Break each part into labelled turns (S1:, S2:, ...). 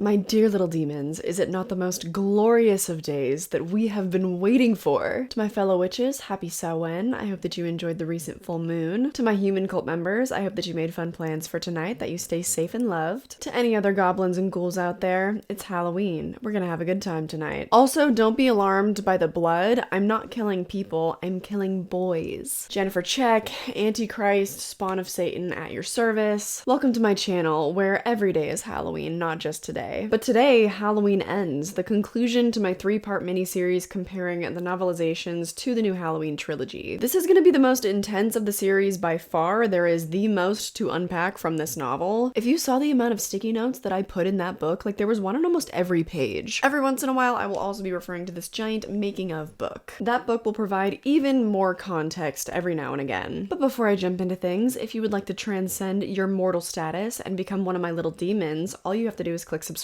S1: My dear little demons, is it not the most glorious of days that we have been waiting for? To my fellow witches, happy Samhain. I hope that you enjoyed the recent full moon. To my human cult members, I hope that you made fun plans for tonight, that you stay safe and loved. To any other goblins and ghouls out there, it's Halloween. We're gonna have a good time tonight. Also, don't be alarmed by the blood. I'm not killing people, I'm killing boys. Jennifer Check, Antichrist, spawn of Satan at your service. Welcome to my channel, where every day is Halloween, not just today. But today, Halloween Ends, the conclusion to my 3-part miniseries comparing the novelizations to the new Halloween trilogy. This is going to be the most intense of the series by far. There is the most to unpack from this novel. If you saw the amount of sticky notes that I put in that book, like there was one on almost every page. Every once in a while, I will also be referring to this giant making of book. That book will provide even more context every now and again. But before I jump into things, if you would like to transcend your mortal status and become one of my little demons, all you have to do is click subscribe.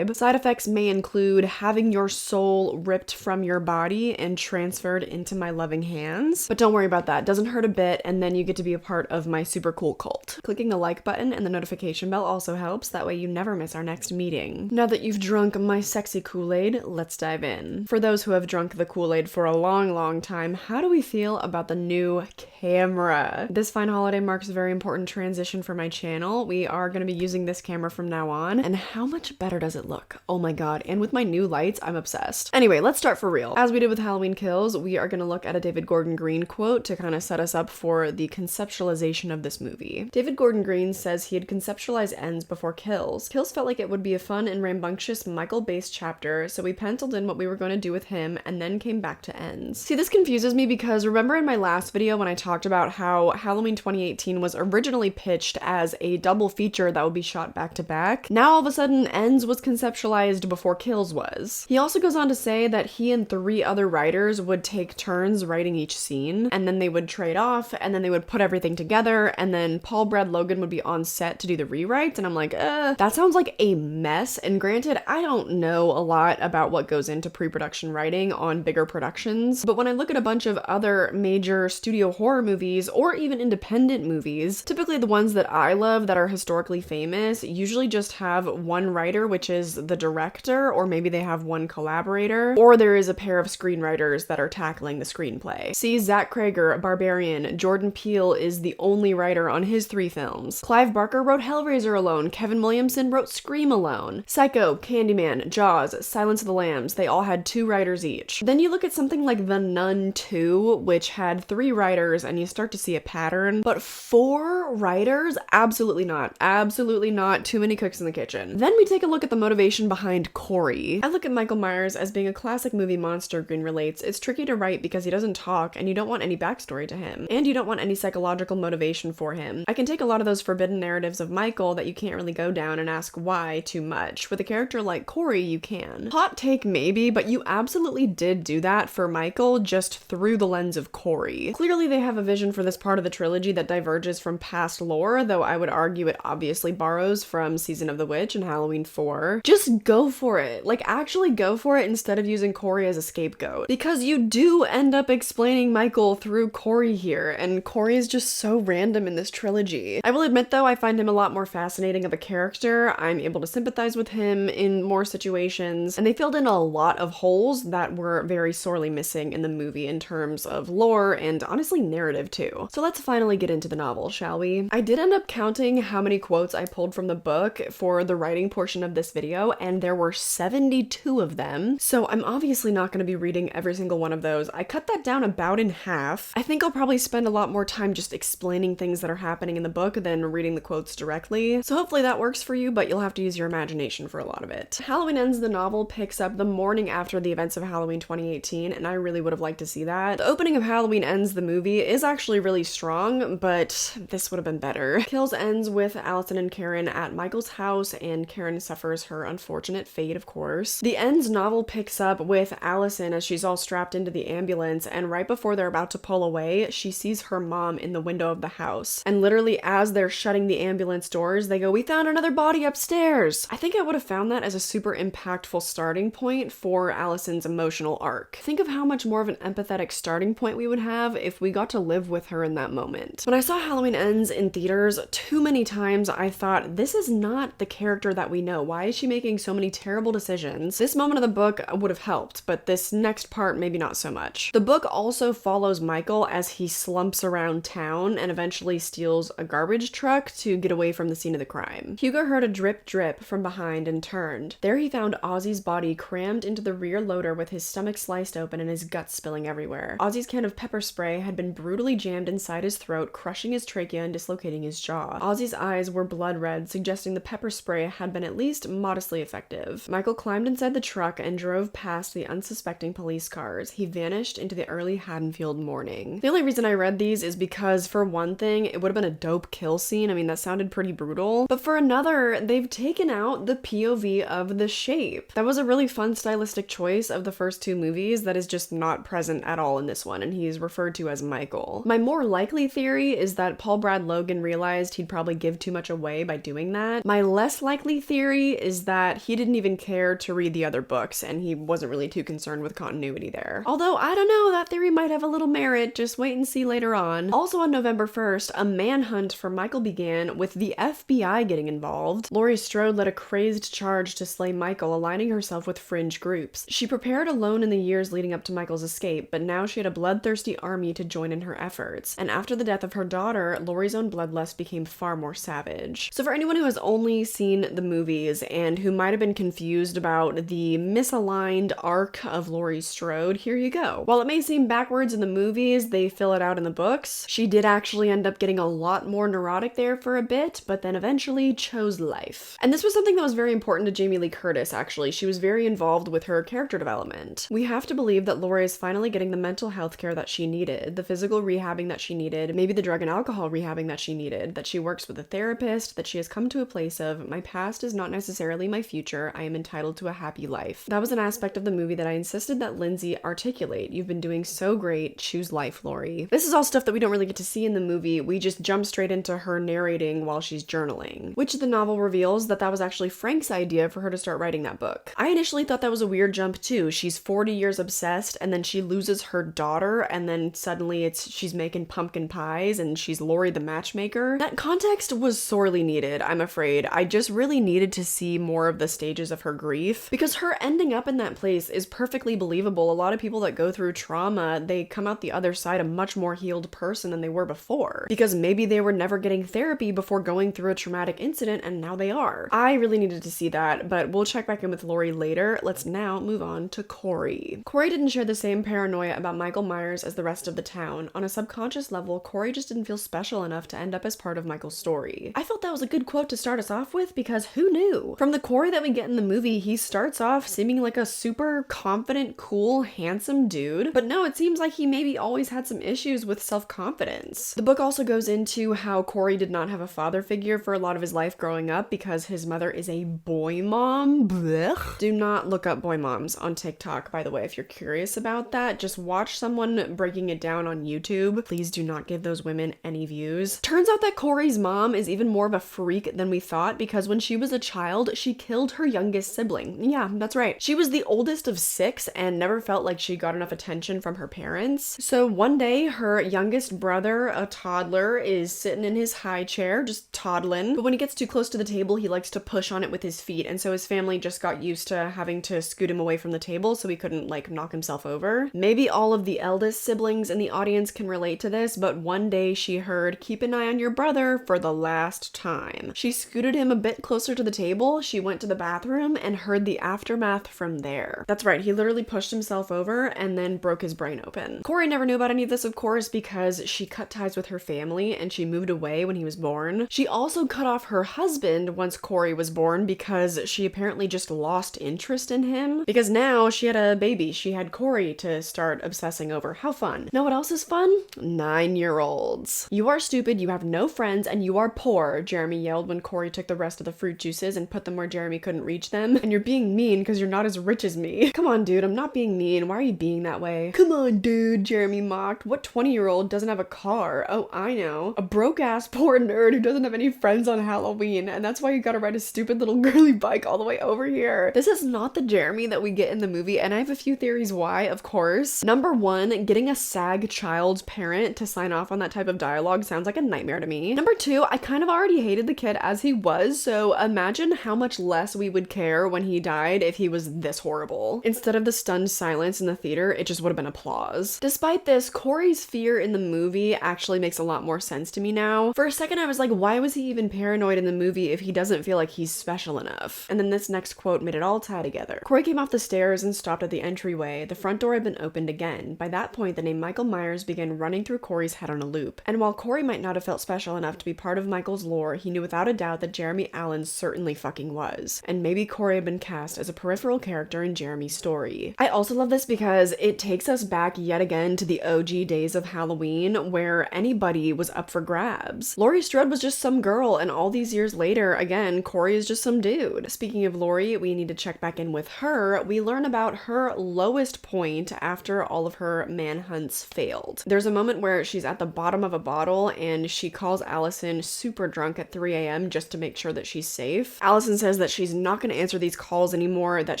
S1: Side effects may include having your soul ripped from your body and transferred into my loving hands. But don't worry about that, it doesn't hurt a bit, and then you get to be a part of my super cool cult. Clicking the like button and the notification bell also helps, that way you never miss our next meeting. Now that you've drunk my sexy Kool-Aid, let's dive in. For those who have drunk the Kool-Aid for a long time, how do we feel about the new camera? This fine holiday marks a very important transition for my channel. We are going to be using this camera from now on, and how much better does it look? Oh my god, and with my new lights, I'm obsessed. Anyway, let's start for real. As we did with Halloween Kills, we are going to look at a David Gordon Green quote to kind of set us up for the conceptualization of this movie. David Gordon Green says he had conceptualized Ends before Kills. Kills felt like it would be a fun and rambunctious Michael-based chapter, so we penciled in what we were going to do with him and then came back to Ends. See, this confuses me because remember in my last video when I talked about how Halloween 2018 was originally pitched as a double feature that would be shot back to back? Now all of a sudden Ends was conceptualized before Kills was. He also goes on to say that he and 3 other writers would take turns writing each scene, and then they would trade off, and then they would put everything together, and then Paul Brad Logan would be on set to do the rewrites, and I'm like, that sounds like a mess. And granted, I don't know a lot about what goes into pre-production writing on bigger productions, but when I look at a bunch of other major studio horror movies, or even independent movies, typically the ones that I love that are historically famous usually just have one writer, which is the director, or maybe they have one collaborator, or there is a pair of screenwriters that are tackling the screenplay. See, Zach Crager, Barbarian, Jordan Peele is the only writer on his 3 films. Clive Barker wrote Hellraiser alone, Kevin Williamson wrote Scream alone. Psycho, Candyman, Jaws, Silence of the Lambs, they all had 2 writers each. Then you look at something like The Nun 2, which had 3 writers, and you start to see a pattern, but 4 writers? Absolutely not. Absolutely not. Too many cooks in the kitchen. Then we take a look at the motivation behind Cory. I look at Michael Myers as being a classic movie monster. Green relates. It's tricky to write because he doesn't talk and you don't want any backstory to him. And you don't want any psychological motivation for him. I can take a lot of those forbidden narratives of Michael that you can't really go down and ask why too much. With a character like Cory, you can. Hot take maybe, but you absolutely did do that for Michael just through the lens of Cory. Clearly they have a vision for this part of the trilogy that diverges from past lore, though I would argue it obviously borrows from Season of the Witch and Halloween 4. Just go for it. Like, actually go for it instead of using Cory as a scapegoat. Because you do end up explaining Michael through Cory here, and Cory is just so random in this trilogy. I will admit though, I find him a lot more fascinating of a character. I'm able to sympathize with him in more situations, and they filled in a lot of holes that were very sorely missing in the movie in terms of lore and honestly narrative too. So let's finally get into the novel, shall we? I did end up counting how many quotes I pulled from the book for the writing portion of this video, and there were 72 of them. So I'm obviously not going to be reading every single one of those. I cut that down about in half. I think I'll probably spend a lot more time just explaining things that are happening in the book than reading the quotes directly. So hopefully that works for you, but you'll have to use your imagination for a lot of it. Halloween Ends, the novel, picks up the morning after the events of Halloween 2018, and I really would have liked to see that. The opening of Halloween Ends, the movie, is actually really strong, but this would have been better. Kills ends with Allison and Karen at Michael's house, and Karen suffers her unfortunate fate, of course. The Ends novel picks up with Allison as she's all strapped into the ambulance, and right before they're about to pull away, she sees her mom in the window of the house. And literally as they're shutting the ambulance doors, they go, "We found another body upstairs." I think I would have found that as a super impactful starting point for Allison's emotional arc. Think of how much more of an empathetic starting point we would have if we got to live with her in that moment. When I saw Halloween Ends in theaters, too many times I thought, this is not the character that we know. why is she making so many terrible decisions? This moment of the book would have helped, but this next part maybe not so much. The book also follows Michael as he slumps around town and eventually steals a garbage truck to get away from the scene of the crime. Hugo heard a drip drip from behind and turned. There he found Ozzy's body crammed into the rear loader with his stomach sliced open and his guts spilling everywhere. Ozzy's can of pepper spray had been brutally jammed inside his throat, crushing his trachea and dislocating his jaw. Ozzy's eyes were blood red, suggesting the pepper spray had been at least modestly effective. Michael climbed inside the truck and drove past the unsuspecting police cars. He vanished into the early Haddenfield morning. The only reason I read these is because, for one thing, it would have been a dope kill scene. I mean, that sounded pretty brutal. But for another, they've taken out the POV of the shape. That was a really fun stylistic choice of the first two movies that is just not present at all in this one, and he's referred to as Michael. My more likely theory is that Paul Brad Logan realized he'd probably give too much away by doing that. My less likely theory is that he didn't even care to read the other books, and he wasn't really too concerned with continuity there. Although, I don't know, that theory might have a little merit, just wait and see later on. Also on November 1st, a manhunt for Michael began, with the FBI getting involved. Laurie Strode led a crazed charge to slay Michael, aligning herself with fringe groups. She prepared alone in the years leading up to Michael's escape, but now she had a bloodthirsty army to join in her efforts. And after the death of her daughter, Laurie's own bloodlust became far more savage. So for anyone who has only seen the movies and who might have been confused about the misaligned arc of Laurie Strode, here you go. While it may seem backwards in the movies, they fill it out in the books. She did actually end up getting a lot more neurotic there for a bit, but then eventually chose life. And this was something that was very important to Jamie Lee Curtis, actually. She was very involved with her character development. We have to believe that Laurie is finally getting the mental health care that she needed, the physical rehabbing that she needed, maybe the drug and alcohol rehabbing that she needed, that she works with a therapist, that she has come to a place of, my past is not necessarily my future, I am entitled to a happy life. That was an aspect of the movie that I insisted that Lindsay articulate. You've been doing so great, choose life, Laurie. This is all stuff that we don't really get to see in the movie, we just jump straight into her narrating while she's journaling, which the novel reveals that was actually Frank's idea for her to start writing that book. I initially thought that was a weird jump too. She's 40 years obsessed, and then she loses her daughter, and then suddenly she's making pumpkin pies, and she's Laurie the matchmaker. That context was sorely needed, I'm afraid. I just really needed to see more of the stages of her grief, because her ending up in that place is perfectly believable. A lot of people that go through trauma, they come out the other side a much more healed person than they were before, because maybe they were never getting therapy before going through a traumatic incident, and now they are. I really needed to see that, but we'll check back in with Laurie later. Let's now move on to Cory. Cory didn't share the same paranoia about Michael Myers as the rest of the town. On a subconscious level, Cory just didn't feel special enough to end up as part of Michael's story. I felt that was a good quote to start us off with, because who knew? From the Cory that we get in the movie, he starts off seeming like a super confident, cool, handsome dude, but no, it seems like he maybe always had some issues with self-confidence. The book also goes into how Cory did not have a father figure for a lot of his life growing up because his mother is a boy mom. Blech. Do not look up boy moms on TikTok, by the way, if you're curious about that. Just watch someone breaking it down on YouTube. Please do not give those women any views. Turns out that Cory's mom is even more of a freak than we thought, because when she was a child, she killed her youngest sibling. Yeah, that's right. She was the oldest of 6 and never felt like she got enough attention from her parents. So one day, her youngest brother, a toddler, is sitting in his high chair, just toddling. But when he gets too close to the table, he likes to push on it with his feet, and so his family just got used to having to scoot him away from the table so he couldn't, like, knock himself over. Maybe all of the eldest siblings in the audience can relate to this, but one day she heard, "Keep an eye on your brother for the last time." She scooted him a bit closer to the table, she went to the bathroom, and heard the aftermath from there. That's right, he literally pushed himself over and then broke his brain open. Cory never knew about any of this, of course, because she cut ties with her family and she moved away when he was born. She also cut off her husband once Cory was born because she apparently just lost interest in him, because now she had a baby. She had Cory to start obsessing over. How fun. Know what else is fun? 9-year-olds. "You are stupid, you have no friends, and you are poor," Jeremy yelled when Cory took the rest of the fruit juices and put them where Jeremy couldn't reach them. "And you're being mean because you're not as rich as me." Come on, dude, I'm not being mean. Why are you being that way? Come on, dude, Jeremy mocked. What 20-year-old doesn't have a car? Oh, I know. A broke-ass poor nerd who doesn't have any friends on Halloween, and that's why you gotta ride a stupid little girly bike all the way over here. This is not the Jeremy that we get in the movie, and I have a few theories why, of course. Number one, getting a SAG child's parent to sign off on that type of dialogue sounds like a nightmare to me. Number two, I kind of already hated the kid as he was, so imagine how much less we would care when he died if he was this horrible. Instead of the stunned silence in the theater, it just would have been applause. Despite this, Cory's fear in the movie actually makes a lot more sense to me now. For a second I was like, why was he even paranoid in the movie if he doesn't feel like he's special enough? And then this next quote made it all tie together. Cory came off the stairs and stopped at the entryway. The front door had been opened again. By that point, the name Michael Myers began running through Cory's head on a loop. And while Cory might not have felt special enough to be part of Michael's lore, he knew without a doubt that Jeremy Allen certainly fucking was. And maybe Cory had been cast as a peripheral character in Jeremy's story. I also love this because it takes us back yet again to the OG days of Halloween where anybody was up for grabs. Laurie Strode was just some girl, and all these years later, again, Cory is just some dude. Speaking of Laurie, we need to check back in with her. We learn about her lowest point after all of her manhunts failed. There's a moment where she's at the bottom of a bottle and she calls Allison super drunk at 3 a.m. just to make sure that she's safe. Allison says that she's not going to answer these calls anymore, that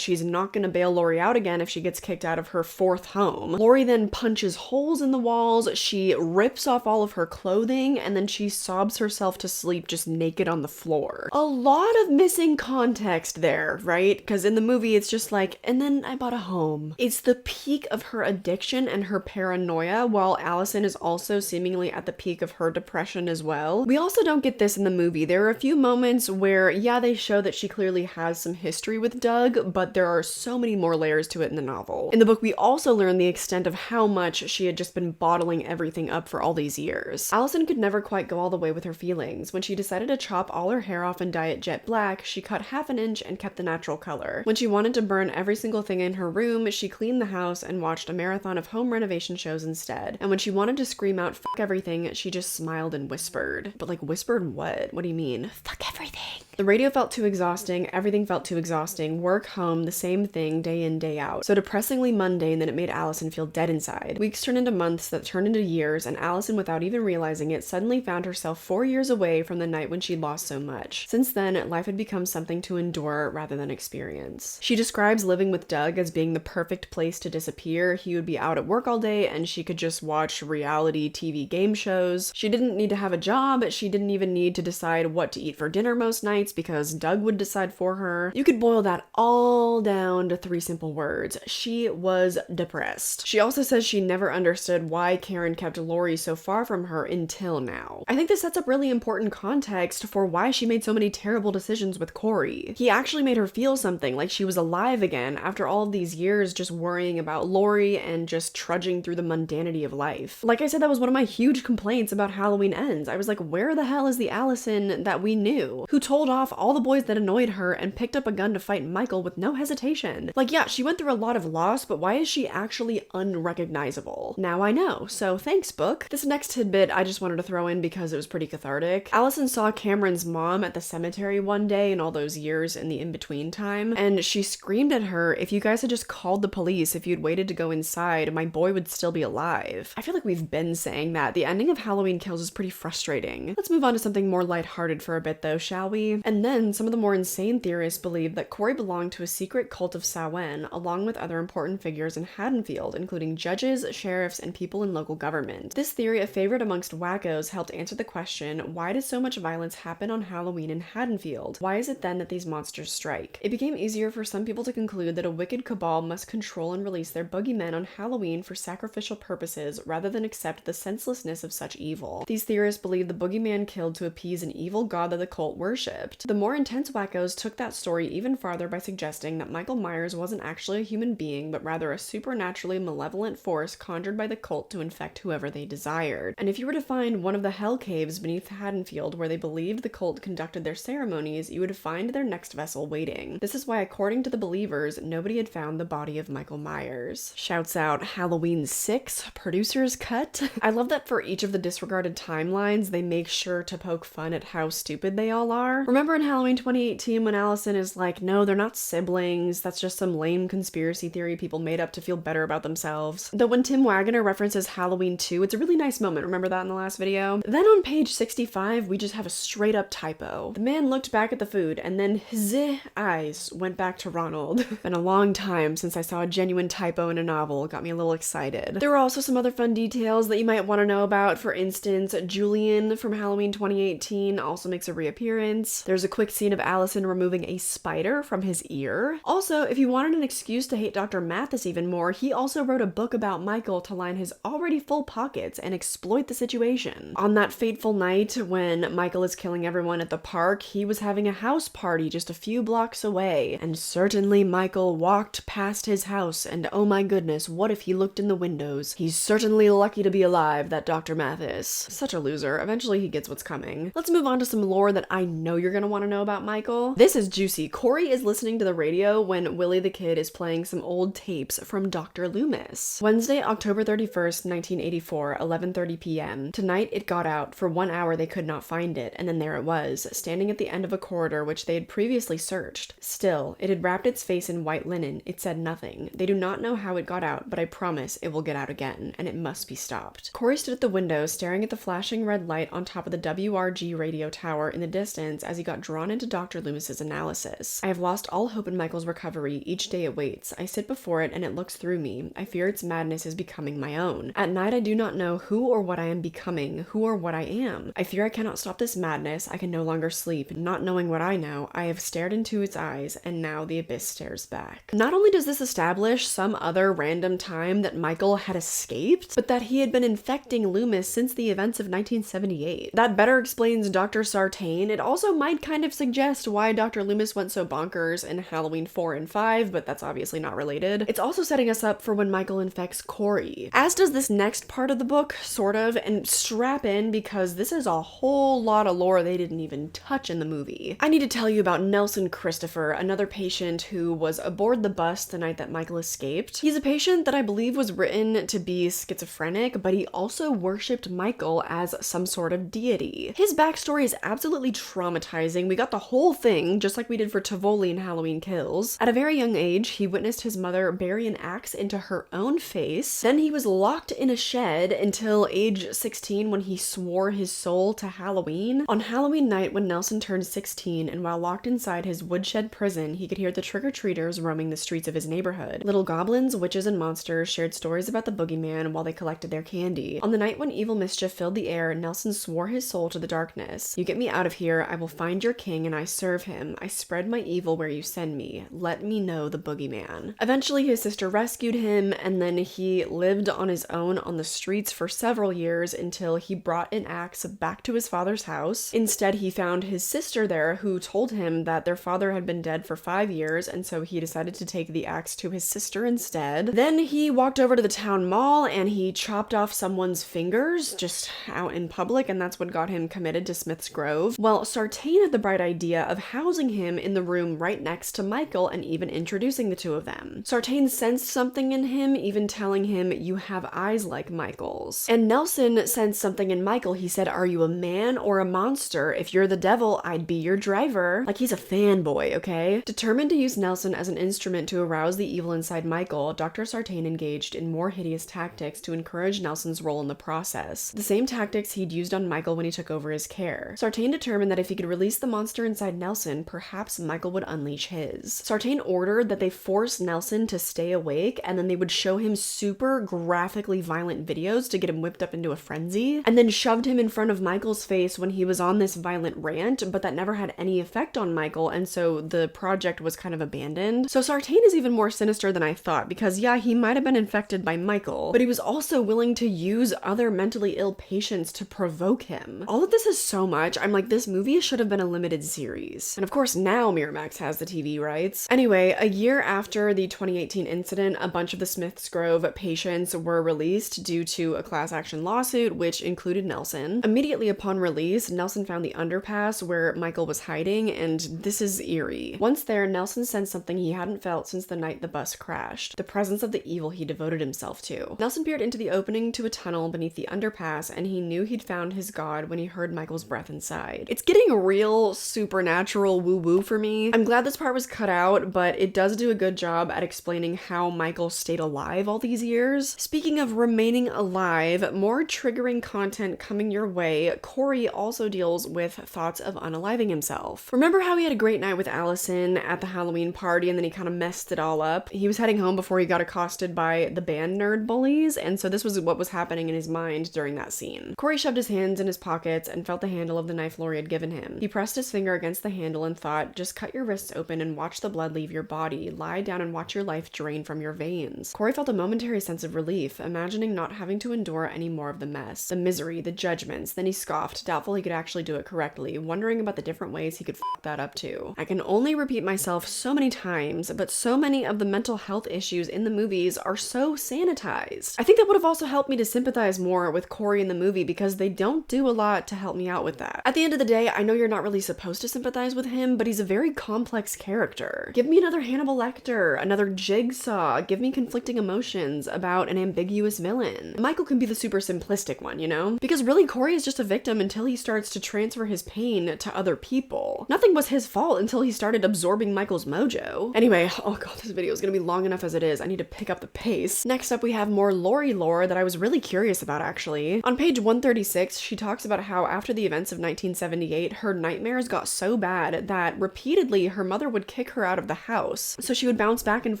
S1: she's not going to bail Laurie out again if she gets kicked out of her fourth home. Laurie then punches holes in the walls, she rips off all of her clothing, and then she sobs herself to sleep just naked on the floor. A lot of missing context there, right? Because in the movie it's just like, and then I bought a home. It's the peak of her addiction and her paranoia, while Allison is also seemingly at the peak of her depression as well. We also don't get this in the movie. There are a few moments where, yeah, they show that she clearly has some history with Doug, but there are so many more layers to it in the novel. In the book, we also learn the extent of how much she had just been bottling everything up for all these years. Allison could never quite go all the way with her feelings. When she decided to chop all her hair off and dye it jet black, she cut half an inch and kept the natural color. When she wanted to burn every single thing in her room, she cleaned the house and watched a marathon of home renovation shows instead. And when she wanted to scream out "fuck everything," she just smiled and whispered. But like, whispered what? What do you mean? Fuck everything. The radio felt too exhausting, everything felt too exhausting, work, home, the same thing day in, day out. So depressingly mundane that it made Allison feel dead inside. Weeks turned into months that turned into years, and Allison, without even realizing it, suddenly found herself 4 years away from the night when she lost so much. Since then, life had become something to endure rather than experience. She describes living with Doug as being the perfect place to disappear. He would be out at work all day and she could just watch reality TV game shows. She didn't need to have a job. She didn't even need to decide what to eat for dinner most nights because Doug would decide for her. You could boil that all down to 3 simple words. She was depressed. She also says she never understood why Karen kept Laurie so far from her until now. I think this sets up really important context for why she made so many terrible decisions with Cory. He actually made her feel something, like she was alive again after all of these years just worrying about Laurie and just trudging through the mundanity of life. Like I said, that was one of my huge complaints about Halloween Ends. I was like, where the hell is the Allison that we knew, who told off all the boys that annoyed her and picked up a gun to fight Michael with no hesitation? Like, yeah, she went through a lot of loss, but why is she actually unrecognizable? Now I know, so thanks, book. This next tidbit I just wanted to throw in because it was pretty cathartic. Allison saw Cameron's mom at the cemetery one day in all those years in the in-between time, and she screamed at her, "If you guys had just called the police, if you'd waited to go inside, my boy would still be alive." I feel like we've been saying that. The ending of Halloween Kills is pretty frustrating. Let's move on to something more lighthearted for a bit though, shall we? And then some of the more insane theorists believe that Cory belonged to a secret cult of Samhain, along with other important figures in Haddenfield, including judges, sheriffs, and people in local government. This theory, a favorite amongst wackos, helped answer the question, why does so much violence happen on Halloween in Haddenfield? Why is it then that these monsters strike? It became easier for some people to conclude that a wicked cabal must control and release their boogeymen on Halloween for sacrificial purposes rather than accept the senselessness of such evil. These theorists believe the boogeyman killed to appease an evil god that the cult worshipped. The more intense wackos took that story even farther by suggesting that Michael Myers wasn't actually a human being, but rather a supernaturally malevolent force conjured by the cult to infect whoever they desired. And if you were to find one of the hell caves beneath Haddenfield where they believed the cult conducted their ceremonies, you would find their next vessel waiting. This is why, according to the believers, nobody had found the body of Michael Myers. Shouts out Halloween 6, producer's cut. I love that for each of the disregarded timelines, they make sure to poke fun at how stupid they all are. Remember in Halloween 2018 when Allison is like, no, they're not siblings, that's just some lame conspiracy theory people made up to feel better about themselves. Though when Tim Wagner references Halloween 2, it's a really nice moment. Remember that in the last video? Then on page 65, we just have a straight up typo. The man looked back at the food and then his eyes went back to Ronald. Been a long time since I saw a genuine typo in a novel. Got me a little excited. There were also some other fun details that you might want to know about. For instance, Julian from Halloween 2018 also makes a reappearance. There's a quick scene of Allison removing a spider from his ear. Also, if you wanted an excuse to hate Dr. Mathis even more, he also wrote a book about Michael to line his already full pockets and exploit the situation. On that fateful night when Michael is killing everyone at the park, he was having a house party just a few blocks away, and certainly Michael walked past his house, and oh my goodness, what if he looked in the windows? He's certainly lucky to be alive, that Dr. Mathis. Such a loser. Eventually he gets what's coming. Let's move on to some lore that I know you're gonna want to know about Michael. This is juicy. Cory is listening to the radio when Willie the Kid is playing some old tapes from Dr. Loomis. Wednesday, October 31st, 1984, 11:30 p.m. Tonight it got out. For 1 hour they could not find it, and then there it was, standing at the end of a corridor which they had previously searched. Still, it had wrapped its face in white linen. It said nothing. They do not know how it got out, but I promise it will get out again, and it must be stopped. Cory stood at the window, staring at the flashing red light on top of the WRG radio tower in the distance as he got drawn into Dr. Loomis's analysis. I have lost all hope in Michael's recovery. Each day it waits. I sit before it and it looks through me. I fear its madness is becoming my own. At night I do not know who or what I am becoming, who or what I am. I fear I cannot stop this madness. I can no longer sleep. Not knowing what I know, I have stared into its eyes, and now the abyss stares back. Not only does this establish some other random time that Michael had escaped, but that he had been infecting Loomis since the events of 1978. That better explains Dr. Sartain. It also might kind of suggest why Dr. Loomis went so bonkers in Halloween 4 and 5, but that's obviously not related. It's also setting us up for when Michael infects Cory. As does this next part of the book, sort of, and strap in because this is a whole lot of lore they didn't even touch in the movie. I need to tell you about Nelson Christopher, another patient who was aboard the bus the night that Michael escaped. He's a patient that I believe was written to be schizophrenic, but he also worshipped Michael as some sort of deity. His backstory is absolutely traumatizing. We got the whole thing, just like we did for Tivoli in Halloween Kills. At a very young age, he witnessed his mother bury an axe into her own face. Then he was locked in a shed until age 16 when he swore his soul to Halloween. On Halloween night when Nelson turned 16 and while locked inside his woodshed prison, he could hear the trick-or-treaters roaming the streets of his neighborhood. Little goblins, witches, and monsters shared stories about the boogeyman while they collected their candy. On the night when evil mischief filled the air, Nelson swore his soul to the darkness. You get me out of here, I will find your king and I serve him. I spread my evil where you send me. Let me know the boogeyman. Eventually his sister rescued him, and then he lived on his own on the streets for several years until he brought an axe back to his father's house. Instead, he found his sister there who told him that their father had been dead for 5 years, and so he decided to take the axe to his sister instead. Then he walked over to the town mall and he chopped off someone's fingers just out in public, and that's what got him committed to Smith's Grove. Well, Sartain had the bright idea of housing him in the room right next to Michael and even introducing the two of them. Sartain sensed something in him, even telling him, "You have eyes like Michael's." And Nelson sensed something in Michael. He said, "Are you a man or a monster? If you're the devil, I'd be your driver." Like he's a fanboy, okay? Determined to use Nelson as an instrument to arouse the evil inside Michael, Dr. Sartain engaged in more hideous tactics to encourage Nelson's role in the process. The same tactics he'd used on Michael when he took over his care. Sartain determined that if he could release the monster inside Nelson, perhaps Michael would unleash his. Sartain ordered that they force Nelson to stay awake, and then they would show him super graphically violent videos to get him whipped up into a frenzy, and then shoved him in front of Michael's face when he was on this violent rant, but that never had any effect on Michael, and so the project was kind of abandoned. So Sartain is even more sinister than I thought, because yeah, he might have been infected by Michael, but he was also willing to use other mentally ill patients to provoke him. All of this is so much. I'm like, this movie should have been a limited series. And of course now Miramax has the TV rights. Anyway, a year after the 2018 incident, a bunch of the Smith's Grove patients were released due to a class action lawsuit, which included Nelson. Immediately upon release, Nelson found the underpass where Michael was hiding, and this is eerie. Once there, Nelson sensed something he hadn't felt since the night the bus crashed, the presence of the evil he devoted himself to. Nelson peered into the opening to a tunnel beneath the underpass, and he knew he'd found his god when he heard Michael's breath inside. It's getting real supernatural woo-woo for me. I'm glad this part was cut out, but it does do a good job at explaining how Michael stayed alive all these years. Speaking of remaining alive, more triggering content coming your way. Cory also deals with thoughts of unaliving himself. Remember how he had a great night with Allison at the Halloween party and then he kind of messed it all up? He was heading home before he got accosted by the band nerd bullies, and so this was what was happening in his mind during that scene. Cory shoved his hands in his pockets and felt the handle of the knife Laurie had given him. He pressed his finger against the handle and thought, just cut your wrists open and watch the blood leave your body. Lie down and watch your life drain from your veins. Cory felt a momentary sense of relief, imagining not having to endure any more of the mess, the misery, the judgments. Then he scoffed, doubtful he could actually do it correctly, wondering about the different ways he could f that up too. I can only repeat myself so many times, but so many of the mental health issues in the movies are so sanitized. I think that would have also helped me to sympathize more with Cory in the movie because they don't do a lot to help me out with that. At the end of the day, I know you're not really supposed to sympathize with him, but he's a very complex character. Give me another Hannibal Lecter, another Jigsaw, give me conflicting emotions about an ambiguous villain. Michael can be the super simplistic one, you know? Because really, Cory is just a victim until he starts to transfer his pain to other people. Nothing was his fault until he started absorbing Michael's mojo. Anyway, oh god, this video is gonna be long enough as it is. I need to pick up the pace. Next up, we have more Laurie lore that I was really curious about, actually. On page 136, she talks about how after the events of 1978, her nightmares got so bad that repeatedly her mother would kick her out of the house, so she would bounce back and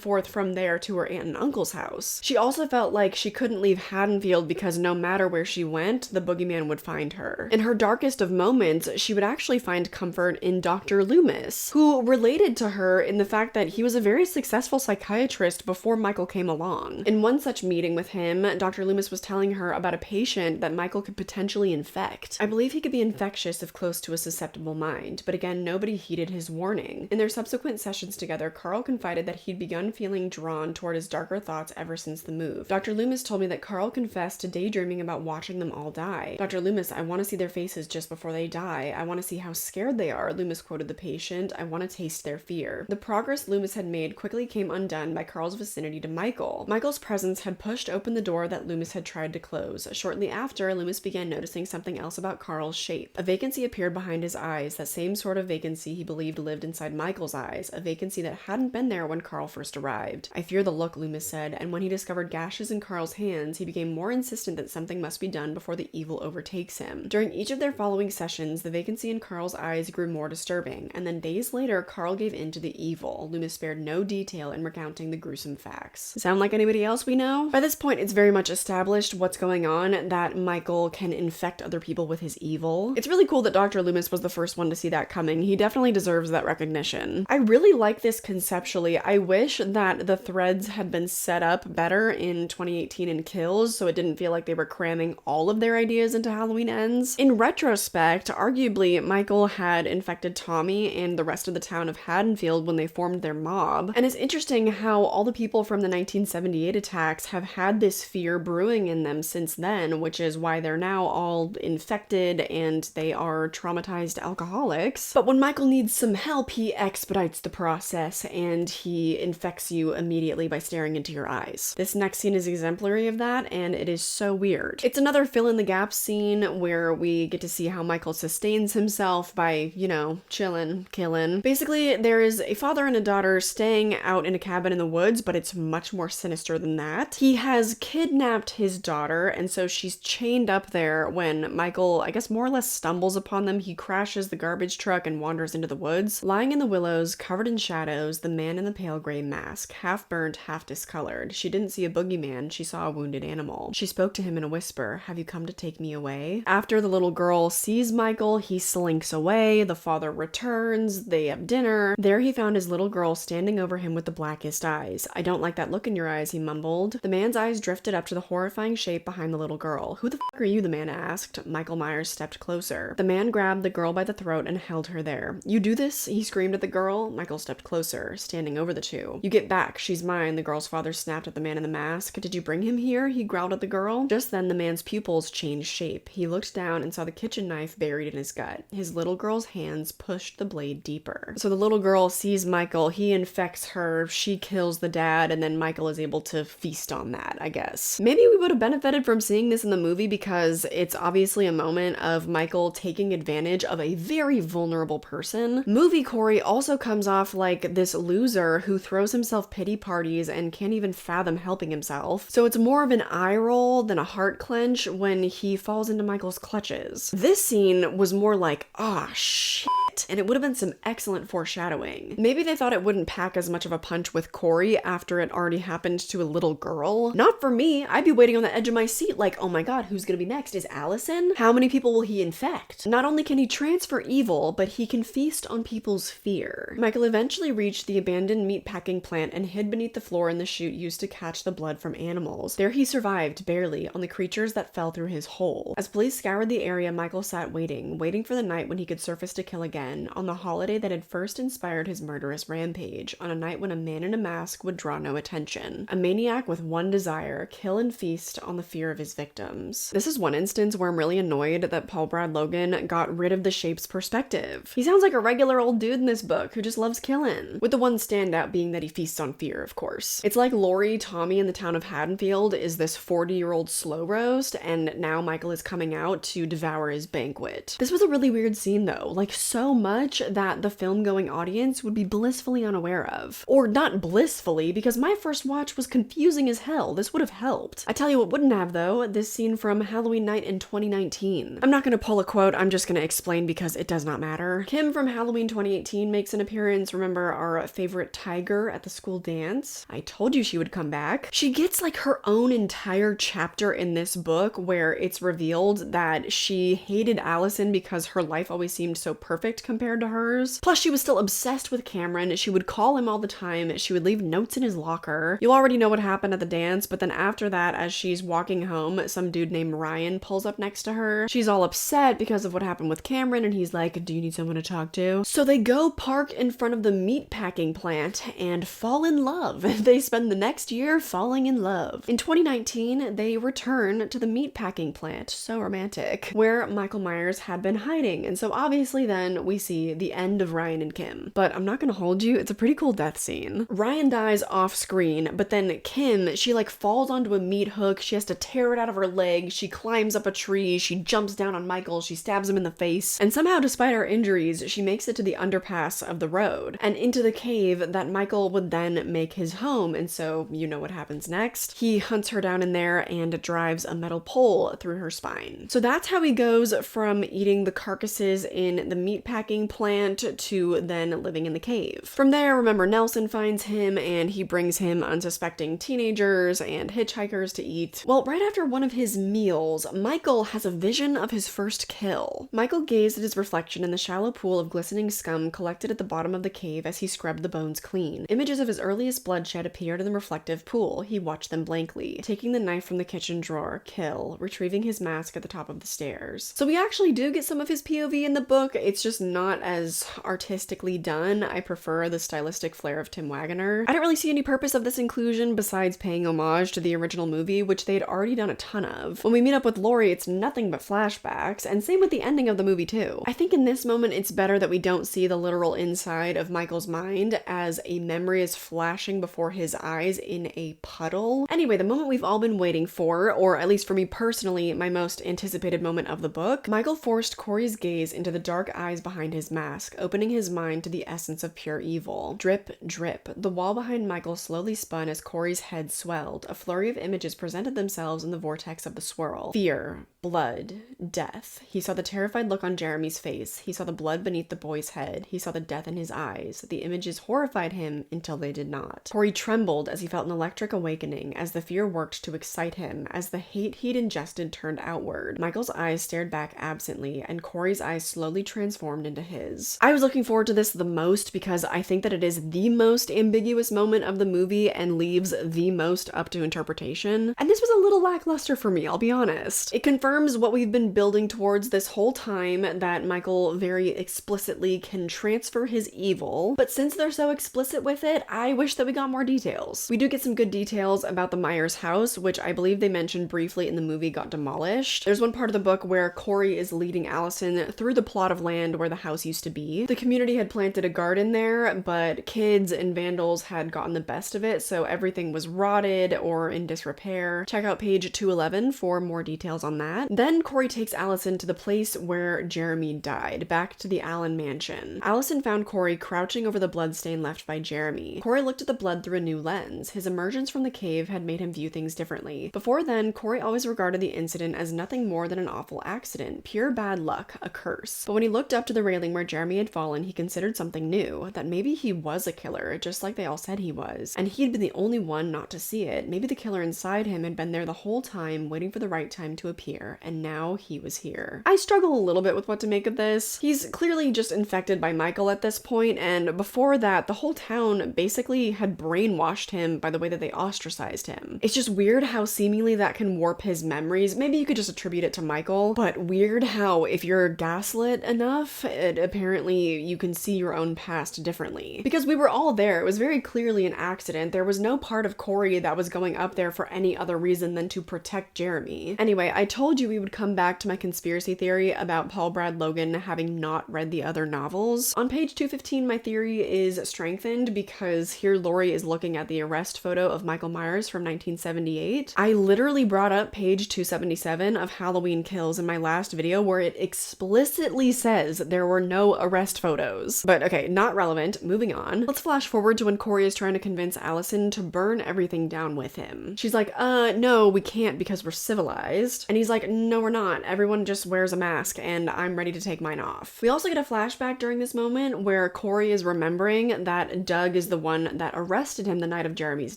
S1: forth from there to her aunt and uncle's house. She also felt like she couldn't leave Haddenfield because no matter where she went, the boogeyman would find her. In her darkest of moments, she would actually find comfort in Dr. Loomis, who related to her in the fact that he was a very successful psychiatrist before Michael came along. In one such meeting with him, Dr. Loomis was telling her about a patient that Michael could potentially infect. I believe he could be infectious if close to a susceptible mind, but again, nobody heeded his warning. In their subsequent sessions together, Carl confided that he'd begun feeling drawn toward his darker thoughts ever since the move. Dr. Loomis told me that Carl confessed to daydreaming about watching them all die. Dr. Loomis, I want to see their faces just before they die. I want to see how scared they are. Loomis quoted the patient. I want to taste their fear. The progress Loomis had made quickly came undone by Carl's vicinity to Michael. Michael's presence had pushed open the door that Loomis had tried to close. Shortly after, Loomis began noticing something else about Carl's shape. A vacancy appeared behind his eyes, that same sort of vacancy he believed lived inside Michael's eyes, a vacancy that hadn't been there when Carl first arrived. I fear the look, Loomis said, and when he discovered gashes in Carl's hands, he became more insistent that something must be done before the evil overtakes him. During each of their following sessions, the vacancy in Carl's eyes grew more disturbing, and then days later, Carl gave in to the evil. Loomis spared no detail in recounting the gruesome facts. Sound like anybody else we know? By this point, it's very much established what's going on, that Michael can infect other people with his evil. It's really cool that Dr. Loomis was the first one to see that coming. He definitely deserves that recognition. I really like this conceptually. I wish that the threads had been set up better in 2018 in Kills, so it didn't feel like they were cramming all of their ideas into Halloween Ends. In retrospect, arguably, Michael had infected Tommy and the rest of the town of Haddenfield when they formed their mob. And it's interesting how all the people from the 1978 attacks have had this fear brewing in them since then, which is why they're now all infected and they are traumatized alcoholics. But when Michael needs some help, he expedites the process and he infects you immediately by staring into your eyes. This next scene is exemplary of that, and it is so weird. It's another fill-in-the-gaps scene where we get to see how Michael sustains himself by, you know, chilling, killing. Basically, there is a father and a daughter staying out in a cabin in the woods, but it's much more sinister than that. He has kidnapped his daughter, and so she's chained up there when Michael, I guess, more or less stumbles upon them. He crashes the garbage truck and wanders into the woods. Lying in the willows, covered in shadows, the man in the pale gray mask, half burnt, half discolored. She didn't see a boogeyman, she saw a wounded animal. She spoke to him in a whisper, "Have you come to take me away?" After the little girl sees Michael, he slinks away. The father returns. They have dinner. There he found his little girl standing over him with the blackest eyes. "I don't like that look in your eyes," he mumbled. The man's eyes drifted up to the horrifying shape behind the little girl. "Who the f*** are you?" the man asked. Michael Myers stepped closer. The man grabbed the girl by the throat and held her there. "You do this?" he screamed at the girl. Michael stepped closer, standing over the two. "You get back. She's mine," the girl's father snapped at the man in the mask. "Did you bring him here?" he growled at the girl. Just then, the man's pupils changed shape. He looked down and saw the kitchen knife buried in his gut. His little girl's hands pushed the blade deeper. So the little girl sees Michael, he infects her, she kills the dad, and then Michael is able to feast on that, I guess. Maybe we would have benefited from seeing this in the movie because it's obviously a moment of Michael taking advantage of a very vulnerable person. Movie Cory also comes off like this loser who throws himself pity parties and can't even fathom helping himself. So it's more of an eye roll than a heart clench when he falls into Michael's clutches. This scene was more like, ah, shit. it. And it would have been some excellent foreshadowing. Maybe they thought it wouldn't pack as much of a punch with Cory after it already happened to a little girl. Not for me. I'd be waiting on the edge of my seat like, oh my god, who's gonna be next? Is Allison? How many people will he infect? Not only can he transfer evil, but he can feast on people's fear. Michael eventually reached the abandoned meatpacking plant and hid beneath the floor in the chute used to catch the blood from animals. There he survived, barely, on the creatures that fell through his hole. As police scoured the area, Michael sat waiting for the night when he could surface to kill again, on the holiday that had first inspired his murderous rampage, on a night when a man in a mask would draw no attention. A maniac with one desire, kill and feast on the fear of his victims. This is one instance where I'm really annoyed that Paul Brad Logan got rid of the Shape's perspective. He sounds like a regular old dude in this book who just loves killing, with the one standout being that he feasts on fear, of course. It's like Lori Tommy in the town of Haddenfield is this 40-year-old slow roast, and now Michael is coming out to devour his banquet. This was a really weird scene though, like so much that the film-going audience would be blissfully unaware of. Or not blissfully, because my first watch was confusing as hell. This would have helped. I tell you what wouldn't have though, this scene from Halloween Night in 2019. I'm not gonna pull a quote, I'm just gonna explain because it does not matter. Kim from Halloween 2018 makes an appearance. Remember our favorite tiger at the school dance? I told you she would come back. She gets like her own entire chapter in this book where it's revealed that she hated Allison because her life always seemed so perfect compared to hers. Plus she was still obsessed with Cameron. She would call him all the time. She would leave notes in his locker. You'll already know what happened at the dance, but then after that, as she's walking home, some dude named Ryan pulls up next to her. She's all upset because of what happened with Cameron, and he's like, do you need someone to talk to? So they go park in front of the meatpacking plant and fall in love. They spend the next year falling in love. In 2019, they return to the meatpacking plant, so romantic, where Michael Myers had been hiding, and so obviously then we see the end of Ryan and Kim. But I'm not gonna hold you, it's a pretty cool death scene. Ryan dies off screen, but then Kim, she like falls onto a meat hook, she has to tear it out of her leg, she climbs up a tree, she jumps down on Michael, she stabs him in the face, and somehow despite her injuries, she makes it to the underpass of the road, and into the cave that Michael would then make his home, and so you know what happens next. He hunts her down in there and drives a metal pole through her spine. So that's how he goes from eating the carcasses in the meatpacking plant to then living in the cave. From there, remember, Nelson finds him and he brings him unsuspecting teenagers and hitchhikers to eat. Well, right after one of his meals, Michael has a vision of his first kill. Michael gazed at his reflection in the shallow pool of glistening scum collected at the bottom of the cave as he scrubbed the bones clean. Images of his earliest bloodshed appeared in the reflective pool. He watched them blankly, taking the knife from the kitchen drawer, kill, retrieving his mask at the top of the stairs. So we actually do get some of his POV in the book. It's just not as artistically done. I prefer the stylistic flair of Tim Waggoner. I don't really see any purpose of this inclusion besides paying homage to the original movie, which they'd already done a ton of. When we meet up with Lori, it's nothing but flashbacks, and same with the ending of the movie too. I think in this moment it's better that we don't see the literal inside of Michael's mind, as a memory is flashing before his eyes in a puddle. Anyway, the moment we've all been waiting for, or at least for me personally, my most anticipated moment of the book, Michael forced Cory's gaze into the dark eyes behind his mask, opening his mind to the essence of pure evil. Drip, drip. The wall behind Michael slowly spun as Cory's head swelled. A flurry of images presented themselves in the vortex of the swirl. Fear, blood, death. He saw the terrified look on Jeremy's face. He saw the blood beneath the boy's head. He saw the death in his eyes. The images horrified him until they did not. Cory trembled as he felt an electric awakening, as the fear worked to excite him, as the hate he'd ingested turned outward. Michael's eyes stared back absently, and Cory's eyes slowly transformed into his. I was looking forward to this the most because I think that it is the most ambiguous moment of the movie and leaves the most up to interpretation. And this was a little lackluster for me, I'll be honest. It confirms what we've been building towards this whole time, that Michael very explicitly can transfer his evil, but since they're so explicit with it, I wish that we got more details. We do get some good details about the Myers house, which I believe they mentioned briefly in the movie got demolished. There's one part of the book where Cory is leading Allison through the plot of land where the house used to be. The community had planted a garden there, but kids and vandals had gotten the best of it, so everything was rotted or in disrepair. Check out page 211 for more details on that. Then Cory takes Allison to the place where Jeremy died, back to the Allen mansion. Allison found Cory crouching over the bloodstain left by Jeremy. Cory looked at the blood through a new lens. His emergence from the cave had made him view things differently. Before then, Cory always regarded the incident as nothing more than an awful accident, pure bad luck, a curse. But when he looked up to the railing where Jeremy had fallen, he considered something new, that maybe he was a killer, just like they all said he was, and he'd been the only one not to see it. Maybe the killer inside him had been there the whole time, waiting for the right time to appear, and now he was here. I struggle a little bit with what to make of this. He's clearly just infected by Michael at this point, and before that, the whole town basically had brainwashed him by the way that they ostracized him. It's just weird how seemingly that can warp his memories. Maybe you could just attribute it to Michael, but weird how if you're gaslit enough, apparently you can see your own past differently. Because we were all there. It was very clearly an accident. There was no part of Cory that was going up there for any other reason than to protect Jeremy. Anyway, I told you we would come back to my conspiracy theory about Paul Brad Logan having not read the other novels. On page 215, my theory is strengthened because here Laurie is looking at the arrest photo of Michael Myers from 1978. I literally brought up page 277 of Halloween Kills in my last video where it explicitly says there were no arrest photos. But okay, not relevant. Moving on. Let's flash forward to when Cory is trying to convince Allison to burn everything down with him. She's like, no, we can't because we're civilized. And he's like, no, we're not. Everyone just wears a mask and I'm ready to take mine off. We also get a flashback during this moment where Cory is remembering that Doug is the one that arrested him the night of Jeremy's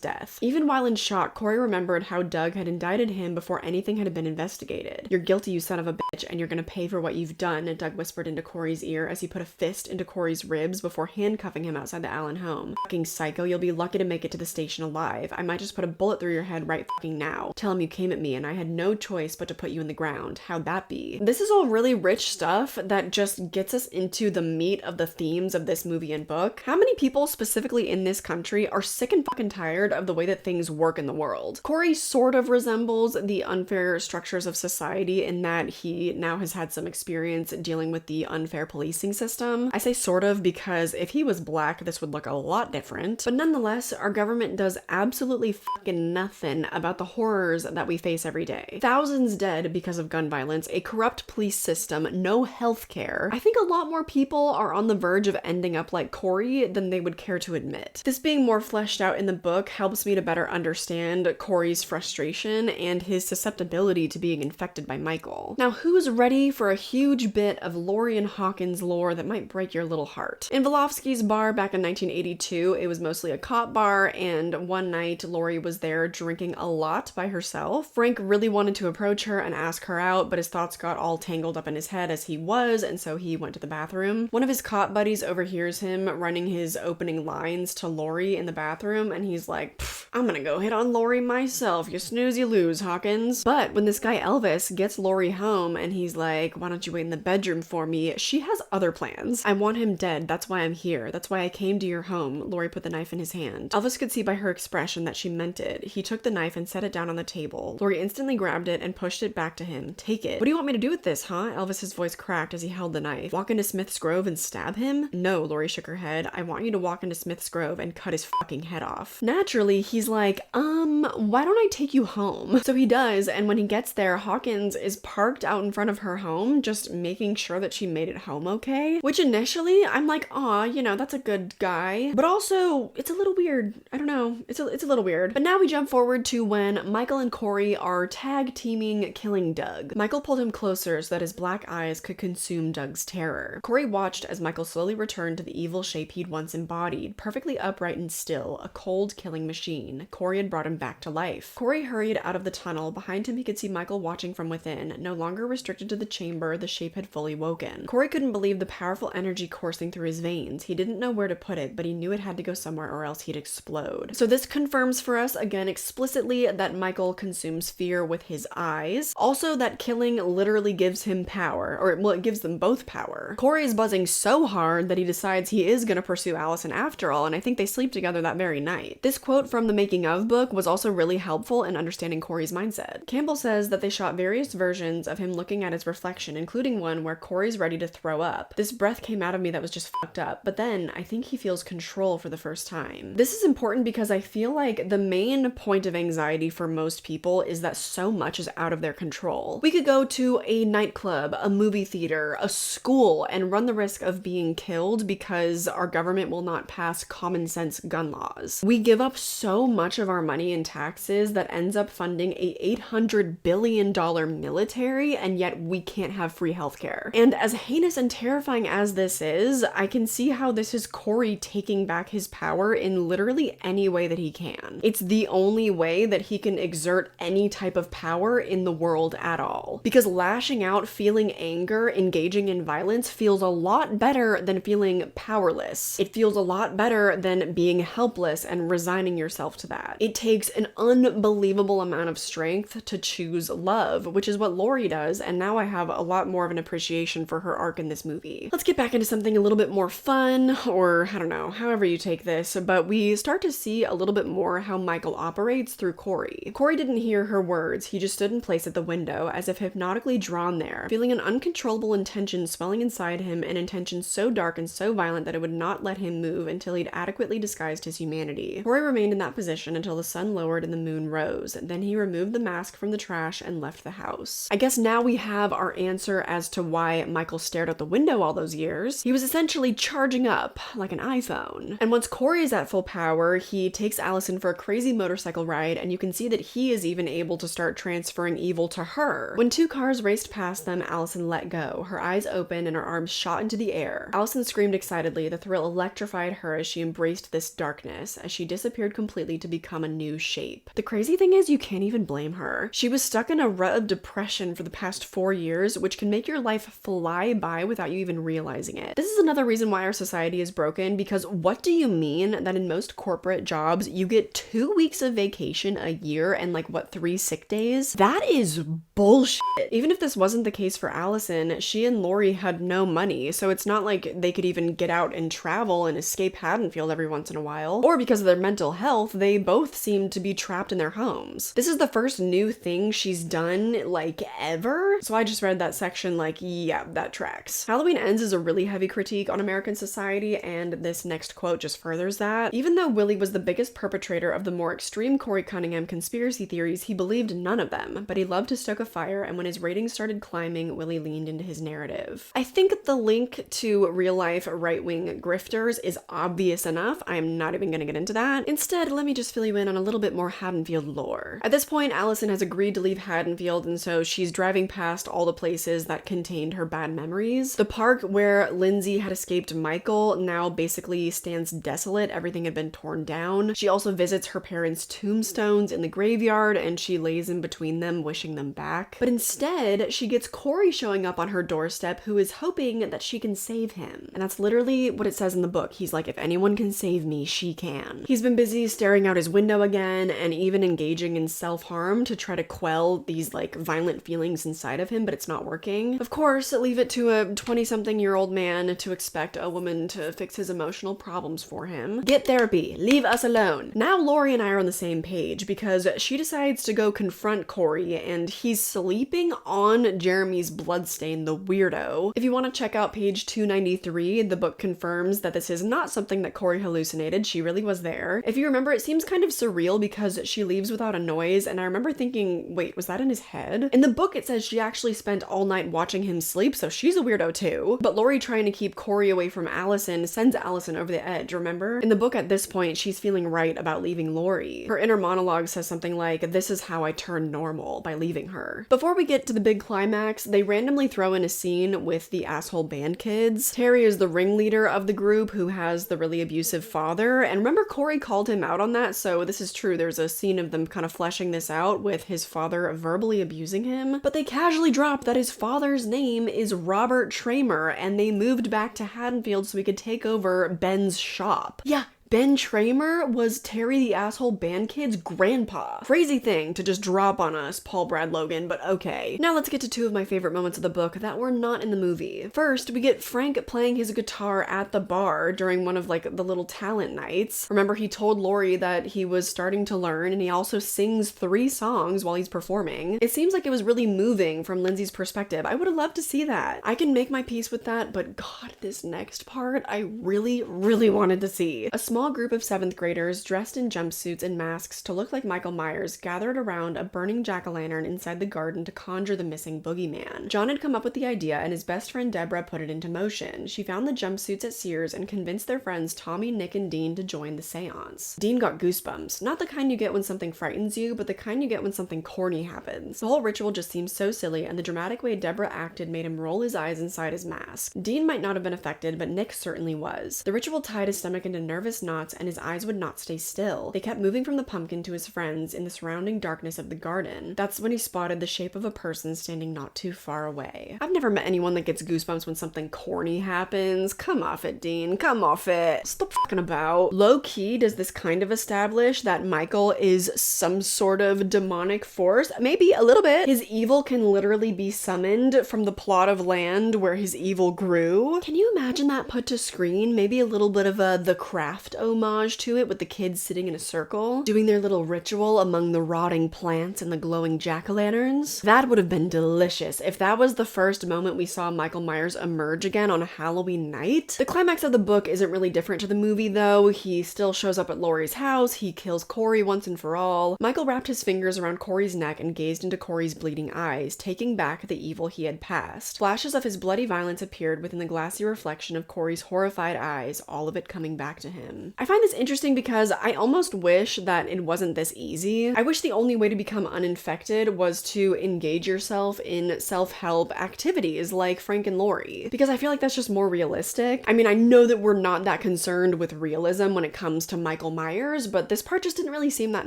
S1: death. Even while in shock, Cory remembered how Doug had indicted him before anything had been investigated. You're guilty, you son of a bitch, and you're gonna pay for what you've done, Doug whispered into Cory's ear as he put a fist into Cory's ribs before handcuffing him outside the Allen home. Fucking psycho, you'll be lucky to make it to the station alive. I might just put a bullet through your head right fucking now. Tell him you came at me and I had no choice but to put you in the ground. How'd that be? This is all really rich stuff that just gets us into the meat of the themes of this movie and book. How many people specifically in this country are sick and fucking tired of the way that things work in the world? Cory sort of resembles the unfair structures of society in that he now has had some experience dealing with the unfair policing system. I say sort of because if he was black, this would look a lot different. But nonetheless, our government does absolutely fucking nothing about the horrors that we face every day. Thousands dead because of gun violence, a corrupt police system, no health care. I think a lot more people are on the verge of ending up like Cory than they would care to admit. This being more fleshed out in the book helps me to better understand Cory's frustration and his susceptibility to being infected by Michael. Now, who's ready for a huge bit of Laurie and Hawkins lore that might break your little heart? In Volovsky's bar back in 1982, it was mostly a cop bar, and one night Laurie was there drinking a lot by herself. Frank really wanted to approach her and ask her out, but his thoughts got all tangled up in his head as he was, and so he went to the bathroom. One of his cop buddies overhears him running his opening lines to Laurie in the bathroom, and he's like, I'm gonna go hit on Laurie myself. You snooze, you lose, Hawkins. But when this guy Elvis gets Laurie home and he's like, why don't you wait in the bedroom for me? She has other plans. I want him dead. That's why I'm here. That's why I came to your home. Laurie put the knife in his hand. Elvis could see by her expression that she meant it. He took the knife and set it down on the table. Laurie instantly grabbed it and pushed it back to him. Take it. What do you want me to do with this, huh? Elvis's voice cracked as he held the knife. Walk into Smith's Grove and stab him? No, Laurie shook her head. I want you to walk into Smith's Grove and cut his fucking head off. Naturally, he's like, why don't I take you home? So he does, and when he gets there, Hawkins is parked out in front of her home, just making sure that she made it home okay. Which initially, I'm like, aw, you know, that's a good guy. But also, it's a little weird. I don't know. It's a little weird. But now we jump forward to when Michael and Cory are tag teaming killing Doug. Michael pulled him closer so that his black eyes could consume Doug's terror. Cory watched as Michael slowly returned to the evil shape he'd once embodied, perfectly upright and still, a cold killing machine. Cory had brought him back to life. Cory hurried out of the tunnel. Behind him, he could see Michael watching from within. No longer restricted to the chamber, the shape had fully woken. Cory couldn't believe the powerful energy coursing through his veins. He didn't know where to put it, but he knew it had to go somewhere or else he'd explode. So this confirms for us again explicitly that Michael consumes fear with his eyes. Also that killing literally gives him power, or well, it gives them both power. Cory is buzzing so hard that he decides he is gonna pursue Allison after all, and I think they sleep together that very night. This quote from the Making of book was also really helpful in understanding Cory's mindset. Campbell says that they shot various versions of him looking at his reflection, including one where Cory's ready to throw up. This breath came out of me that was just fucked up, but then I think he feels control for the first time. This is important because I feel like the main point of anxiety for most people is that so much is out of their control. We could go to a nightclub, a movie theater, a school, and run the risk of being killed because our government will not pass common sense gun laws. We give up so much of our money in taxes that ends up funding a $800 billion military, and yet we can't have free healthcare. And as heinous and terrifying as this is, I can see how this is Cory taking back his power in literally any way that he can. It's the only way that he can exert any type of power in the world at all. Because lashing out, feeling anger, engaging in violence feels a lot better than feeling powerless. It feels a lot better than being helpless and resigning yourself to that. It takes an unbelievable amount of strength to choose love, which is what Lori does, and now I have a lot more of an appreciation for her arc in this movie. Let's get back into something a little bit more fun, or I don't know, however you take this, but we start to see a little bit more how Michael operates through Cory. Cory didn't hear her words, he just stood in place at the window as if hypnotically drawn there, feeling an uncontrollable intention swelling inside him, an intention so dark and so violent that it would not let him move until he'd adequately disguised his humanity. Cory remained in that position until the sun lowered and the moon rose. Then he removed the mask from the trash and left the house. I guess now we have our answer as to why Michael stared out the window all those years. He was essentially charging up like an iPhone. And once Cory is at full power, he takes Allison for a crazy motorcycle ride, and you can see that he is even able to start transferring evil to her. When two cars raced past them, Allison let go. Her eyes opened and her arms shot into the air. Allison screamed excitedly. The thrill electrified her as she embraced this darkness, as she disappeared completely to become a new shape. The crazy thing is, you can't even blame her. She was stuck in a rut of depression for the past 4 years, which can make your life fly by without you even realizing it. This is another reason why our society is broken, because what do you mean that in most corporate jobs you get 2 weeks of vacation a year and like what, 3 sick days? That is bullshit. Even if this wasn't the case for Allison, she and Lori had no money, so it's not like they could even get out and travel and escape Haddenfield every once in a while. Or because of their mental health, they both seemed to be trapped in their homes. This is the first new thing she's done, like, ever. So I just read that section like, yeah, that tracks. Halloween Ends is a really heavy critique on American society, and this next quote just furthers that. Even though Willie was the biggest perpetrator of the more extreme Cory Cunningham conspiracy theories, he believed none of them, but he loved to stoke a fire, and when his ratings started climbing, Willie leaned into his narrative. I think the link to real-life right-wing grifters is obvious enough. I'm not even gonna get into that. Instead, let me just fill you in on a little bit more Haddenfield lore. At this point, Allison has agreed to leave Haddenfield, and so she's driving past all the places that contained her bad memories. The park where Lindsay had escaped Michael now basically stands desolate. Everything had been torn down. She also visits her parents' tombstones in the graveyard, and she lays in between them, wishing them back. But instead, she gets Cory showing up on her doorstep, who is hoping that she can save him. And that's literally what it says in the book. He's like, if anyone can save me, she can. He's been busy staring out his window again, and even engaging in self-harm to try to quell these like violent feelings inside of him, but it's not working. Of course, leave it to a 20-something-year-old man to expect a woman to fix his emotional problems for him. Get therapy. Leave us alone. Now Lori and I are on the same page, because she decides to go confront Cory, and he's sleeping on Jeremy's bloodstain, the weirdo. If you want to check out page 293, the book confirms that this is not something that Cory hallucinated. She really was there. If you remember, it seems kind of surreal because she leaves without a noise, and I remember thinking, wait, was that in his head? In the book, it says she actually spent all night watching him sleep, so she's a weirdo too. But Lori, trying to keep Cory away from Allison, sends Allison over the edge, remember? In the book at this point, she's feeling right about leaving Lori. Her inner monologue says something like, this is how I turn normal, by leaving her. Before we get to the big climax, they randomly throw in a scene with the asshole band kids. Terry is the ringleader of the group who has the really abusive father, and remember Cory called him out on that, so this is true. There's a scene of them kind of fleshing this out with his father verbally abusing him, but they casually drop that his father's name is Robert Tramer, and they moved back to Haddenfield so he could take over Ben's shop. Yeah, Ben Tramer was Terry the asshole band kid's grandpa. Crazy thing to just drop on us, Paul Brad Logan, but okay. Now let's get to two of my favorite moments of the book that were not in the movie. First, we get Frank playing his guitar at the bar during one of like the little talent nights. Remember, he told Lori that he was starting to learn, and he also sings 3 songs while he's performing. It seems like it was really moving from Lindsay's perspective. I would have loved to see that. I can make my peace with that, but God, this next part I really, really wanted to see. A small small group of 7th graders dressed in jumpsuits and masks to look like Michael Myers gathered around a burning jack-o'-lantern inside the garden to conjure the missing boogeyman. John had come up with the idea and his best friend Deborah put it into motion. She found the jumpsuits at Sears and convinced their friends Tommy, Nick, and Dean to join the seance. Dean got goosebumps. Not the kind you get when something frightens you, but the kind you get when something corny happens. The whole ritual just seemed so silly, and the dramatic way Deborah acted made him roll his eyes inside his mask. Dean might not have been affected, but Nick certainly was. The ritual tied his stomach into nervous knots, and his eyes would not stay still. They kept moving from the pumpkin to his friends in the surrounding darkness of the garden. That's when he spotted the shape of a person standing not too far away. I've never met anyone that gets goosebumps when something corny happens. Come off it, Dean. Come off it. Stop fucking about. Low-key, does this kind of establish that Michael is some sort of demonic force? Maybe a little bit. His evil can literally be summoned from the plot of land where his evil grew. Can you imagine that put to screen? Maybe a little bit of a The Craft homage to it, with the kids sitting in a circle, doing their little ritual among the rotting plants and the glowing jack-o'-lanterns. That would have been delicious if that was the first moment we saw Michael Myers emerge again on a Halloween night. The climax of the book isn't really different to the movie though. He still shows up at Laurie's house, he kills Cory once and for all. Michael wrapped his fingers around Cory's neck and gazed into Cory's bleeding eyes, taking back the evil he had passed. Flashes of his bloody violence appeared within the glassy reflection of Cory's horrified eyes, all of it coming back to him. I find this interesting because I almost wish that it wasn't this easy. I wish the only way to become uninfected was to engage yourself in self-help activities like Frank and Laurie, because I feel like that's just more realistic. I mean, I know that we're not that concerned with realism when it comes to Michael Myers, but this part just didn't really seem that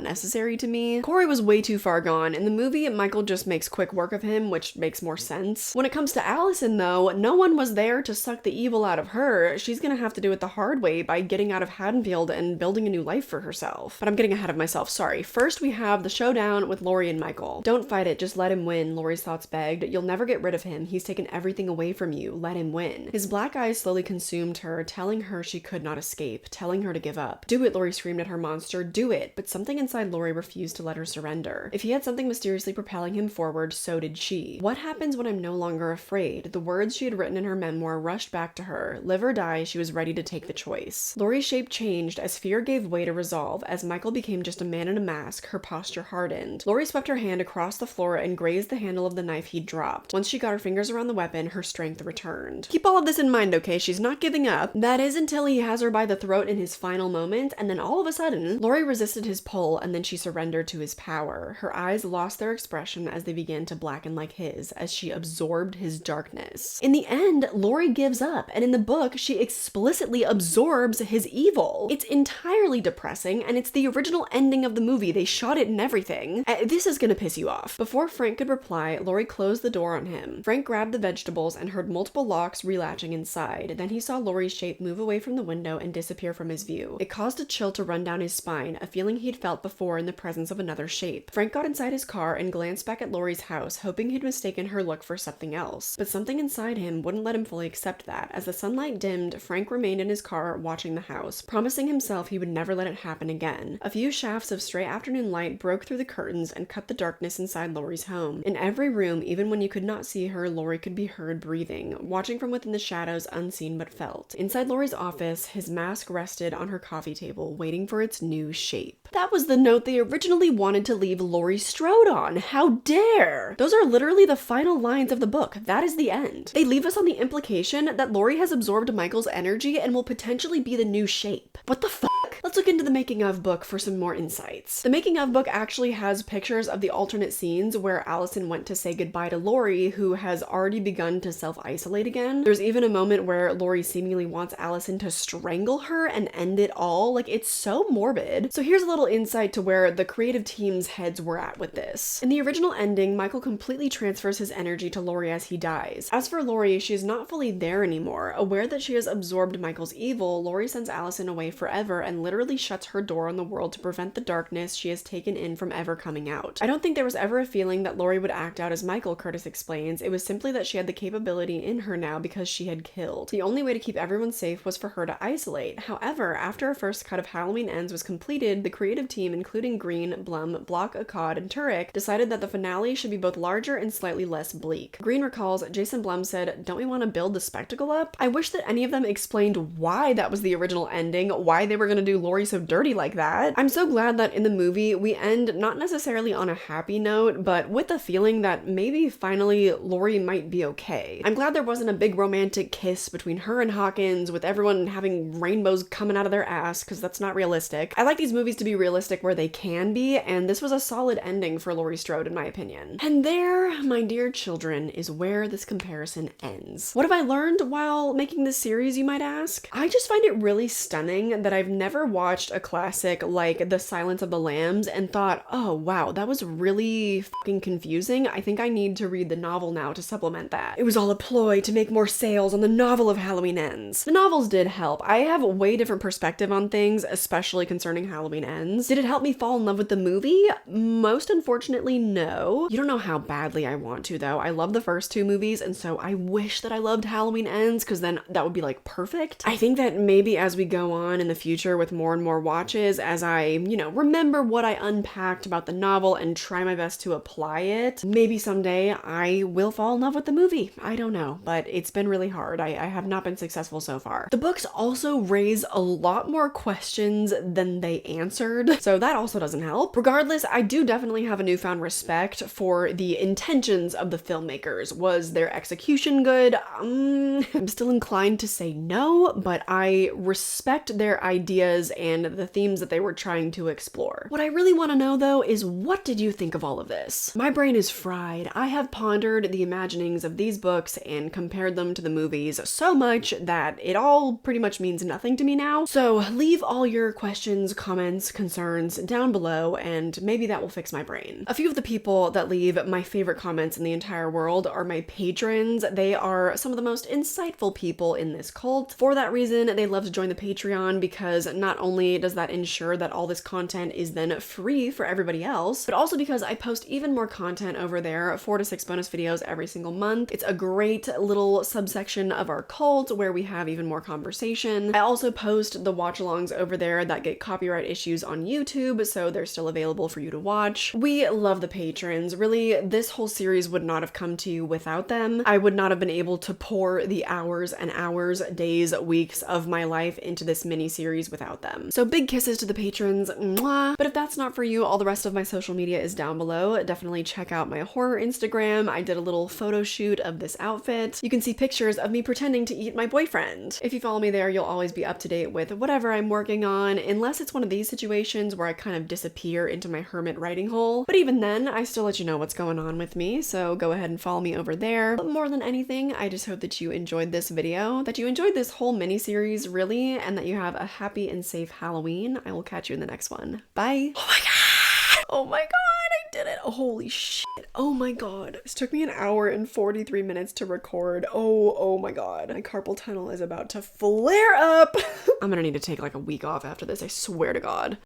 S1: necessary to me. Cory was way too far gone. In the movie, Michael just makes quick work of him, which makes more sense. When it comes to Allison though, no one was there to suck the evil out of her. She's gonna have to do it the hard way by getting out of Haddenfield and building a new life for herself. But I'm getting ahead of myself, sorry. First we have the showdown with Laurie and Michael. Don't fight it, just let him win, Laurie's thoughts begged. You'll never get rid of him. He's taken everything away from you. Let him win. His black eyes slowly consumed her, telling her she could not escape, telling her to give up. Do it, Laurie screamed at her monster. Do it. But something inside Laurie refused to let her surrender. If he had something mysteriously propelling him forward, so did she. What happens when I'm no longer afraid? The words she had written in her memoir rushed back to her. Live or die, she was ready to take the choice. Laurie's shape changed as fear gave way to resolve. As Michael became just a man in a mask, her posture hardened. Laurie swept her hand across the floor and grazed the handle of the knife he'd dropped. Once she got her fingers around the weapon, her strength returned. Keep all of this in mind, okay? She's not giving up. That is until he has her by the throat in his final moment, and then all of a sudden, Laurie resisted his pull and then she surrendered to his power. Her eyes lost their expression as they began to blacken like his, as she absorbed his darkness. In the end, Laurie gives up, and in the book, she explicitly absorbs his evil. It's entirely depressing, and it's the original ending of the movie. They shot it and everything. This is gonna piss you off. Before Frank could reply, Laurie closed the door on him. Frank grabbed the vegetables and heard multiple locks relatching inside. Then he saw Laurie's shape move away from the window and disappear from his view. It caused a chill to run down his spine, a feeling he'd felt before in the presence of another shape. Frank got inside his car and glanced back at Laurie's house, hoping he'd mistaken her look for something else. But something inside him wouldn't let him fully accept that. As the sunlight dimmed, Frank remained in his car watching the house, promising himself he would never let it happen again. A few shafts of stray afternoon light broke through the curtains and cut the darkness inside Laurie's home. In every room, even when you could not see her, Laurie could be heard breathing, watching from within the shadows, unseen but felt. Inside Laurie's office, his mask rested on her coffee table, waiting for its new shape. That was the note they originally wanted to leave Laurie Strode on. How dare! Those are literally the final lines of the book. That is the end. They leave us on the implication that Laurie has absorbed Michael's energy and will potentially be the new shape. What the fuck? Let's look into the making of book for some more insights. The making of book actually has pictures of the alternate scenes where Allison went to say goodbye to Laurie, who has already begun to self-isolate again. There's even a moment where Laurie seemingly wants Allison to strangle her and end it all. Like, it's so morbid. So here's a little insight to where the creative team's heads were at with this. In the original ending, Michael completely transfers his energy to Laurie as he dies. As for Laurie, she is not fully there anymore. Aware that she has absorbed Michael's evil, Laurie sends Allison away forever and literally literally shuts her door on the world to prevent the darkness she has taken in from ever coming out. I don't think there was ever a feeling that Laurie would act out as Michael, Curtis explains. It was simply that she had the capability in her now because she had killed. The only way to keep everyone safe was for her to isolate. However, after a first cut of Halloween Ends was completed, the creative team, including Green, Blum, Block, Akkad, and Turek, decided that the finale should be both larger and slightly less bleak. Green recalls, Jason Blum said, "Don't we want to build the spectacle up?" I wish that any of them explained why that was the original ending, why they were going to do Laurie so dirty like that. I'm so glad that in the movie we end not necessarily on a happy note, but with the feeling that maybe finally Laurie might be okay. I'm glad there wasn't a big romantic kiss between her and Hawkins with everyone having rainbows coming out of their ass, because that's not realistic. I like these movies to be realistic where they can be, and this was a solid ending for Laurie Strode in my opinion. And there, my dear children, is where this comparison ends. What have I learned while making this series, you might ask? I just find it really stunning that I've never watched a classic like The Silence of the Lambs and thought, oh wow, that was really fucking confusing. I think I need to read the novel now to supplement that. It was all a ploy to make more sales on the novel of Halloween Ends. The novels did help. I have a way different perspective on things, especially concerning Halloween Ends. Did it help me fall in love with the movie? Most unfortunately, no. You don't know how badly I want to though. I love the first two movies, and so I wish that I loved Halloween Ends, because then that would be like perfect. I think that maybe as we go on in the future with more and more watches, as I, remember what I unpacked about the novel and try my best to apply it, maybe someday I will fall in love with the movie. I don't know, but it's been really hard. I have not been successful so far. The books also raise a lot more questions than they answered, so that also doesn't help. Regardless, I do definitely have a newfound respect for the intentions of the filmmakers. Was their execution good? I'm still inclined to say no, but I respect their ideas and the themes that they were trying to explore. What I really want to know though is, what did you think of all of this? My brain is fried. I have pondered the imaginings of these books and compared them to the movies so much that it all pretty much means nothing to me now. So leave all your questions, comments, concerns down below, and maybe that will fix my brain. A few of the people that leave my favorite comments in the entire world are my patrons. They are some of the most insightful people in this cult. For that reason, they love to join the Patreon, because not only does that ensure that all this content is then free for everybody else, but also because I post even more content over there, 4 to 6 bonus videos every single month. It's a great little subsection of our cult where we have even more conversation. I also post the watch-alongs over there that get copyright issues on YouTube, so they're still available for you to watch. We love the patrons. Really, this whole series would not have come to you without them. I would not have been able to pour the hours and hours, days, weeks of my life into this mini series without them. So big kisses to the patrons, mwah! But if that's not for you, all the rest of my social media is down below. Definitely check out my horror Instagram. I did a little photo shoot of this outfit. You can see pictures of me pretending to eat my boyfriend. If you follow me there, you'll always be up to date with whatever I'm working on, unless it's one of these situations where I kind of disappear into my hermit writing hole. But even then, I still let you know what's going on with me, so go ahead and follow me over there. But more than anything, I just hope that you enjoyed this video, that you enjoyed this whole mini-series, really, and that you have a happy and safe Halloween. I will catch you in the next one. Bye! Oh my god! Oh my god! I did it! Holy shit! Oh my god. This took me 1 hour and 43 minutes to record. Oh my god. My carpal tunnel is about to flare up! I'm gonna need to take like a week off after this, I swear to god.